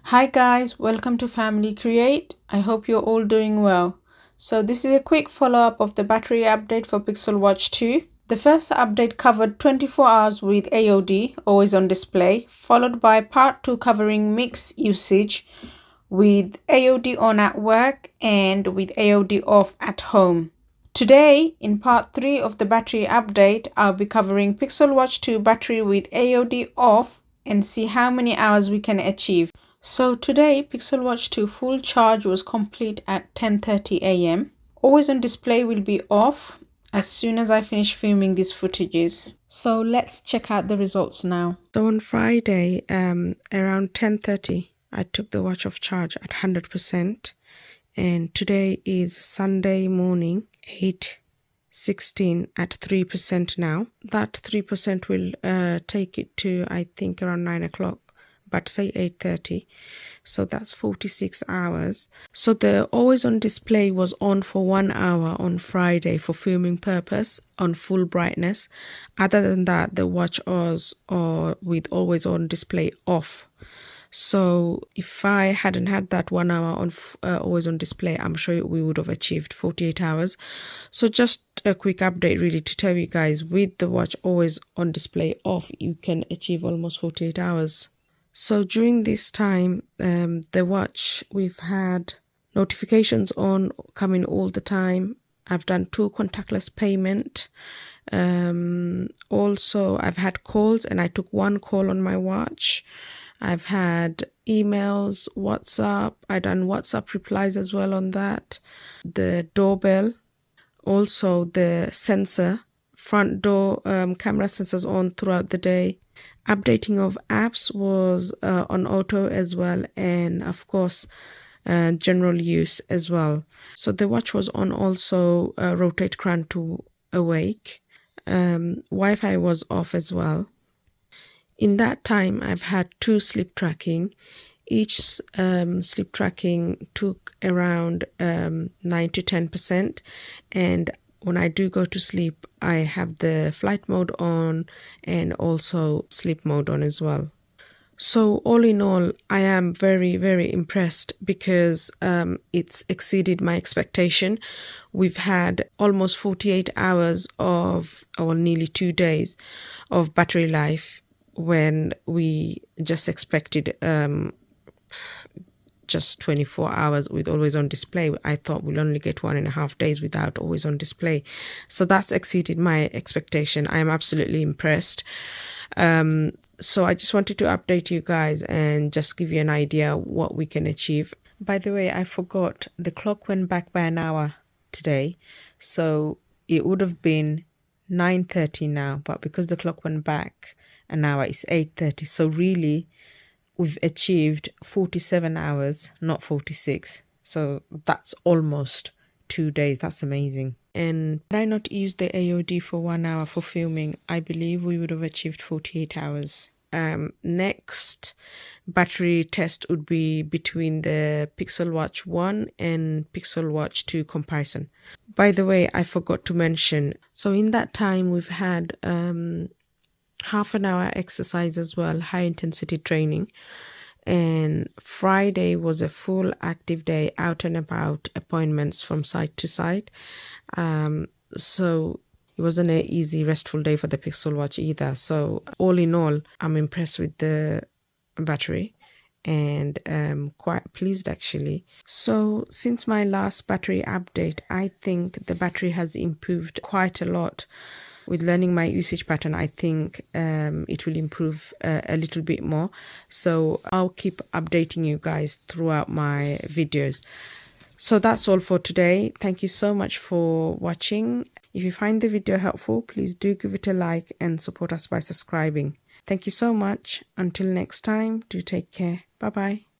Hi guys, welcome to Family Create. I hope you're all doing well. So this is a quick follow-up of the battery update for Pixel Watch 2. The first update covered 24 hours with AOD, always on display, followed by part 2 covering mixed usage with AOD on at work and with AOD off at home. Today, in part 3 of the battery update, I'll be covering Pixel Watch 2 battery with AOD off and see how many hours we can achieve. So today, Pixel Watch 2 full charge was complete at 10:30 a.m. Always on display will be off as soon as I finish filming these footages. So let's check out the results now. So on Friday, around 10:30, I took the watch off charge at 100%. And today is Sunday morning, 8:16 at 3% now. That 3% will take it to, I think, around 9 o'clock. But say 8:30, so that's 46 hours. So the always on display was on for 1 hour on Friday for filming purpose on full brightness. Other than that, the watch was with always on display off. So if I hadn't had that 1 hour on always on display, I'm sure we would have achieved 48 hours. So just a quick update really to tell you guys, with the watch always on display off, you can achieve almost 48 hours. So during this time, the watch, we've had notifications on coming all the time. I've done 2 contactless payment. Also, I've had calls and I took 1 call on my watch. I've had emails, WhatsApp. I done WhatsApp replies as well on that. The doorbell, also the sensor, front door camera sensors on throughout the day. Updating of apps was on auto as well, and of course general use as well. So the watch was on also rotate crown to awake. Wi-Fi was off as well. In that time, I've had 2 sleep tracking. Each sleep tracking took around 9 to 10%, and when I do go to sleep, I have the flight mode on and also sleep mode on as well. So all in all, I am very, very impressed because it's exceeded my expectation. We've had almost 48 hours of, or nearly 2 days of battery life, when we just expected just 24 hours with always on display. I thought we'll only get 1.5 days without always on display. So that's exceeded my expectation. I am absolutely impressed. So I just wanted to update you guys and just give you an idea what we can achieve. By the way, I forgot, the clock went back by an hour today. So it would have been 9:30 now, but because the clock went back an hour, it's 8:30. So really, we've achieved 47 hours, not 46. So that's almost 2 days. That's amazing. And had I not used the AOD for 1 hour for filming, I believe we would have achieved 48 hours. Next battery test would be between the Pixel Watch 1 and Pixel Watch 2 comparison. By the way, I forgot to mention, so in that time we've had half an hour exercise as well, high intensity training. And Friday was a full active day, out and about, appointments from site to site. So it wasn't an easy, restful day for the Pixel Watch either. So all in all, I'm impressed with the battery and quite pleased actually. So since my last battery update, I think the battery has improved quite a lot. With learning my usage pattern, I think it will improve a little bit more. So I'll keep updating you guys throughout my videos. So that's all for today. Thank you so much for watching. If you find the video helpful, please do give it a like and support us by subscribing. Thank you so much. Until next time, do take care. Bye-bye.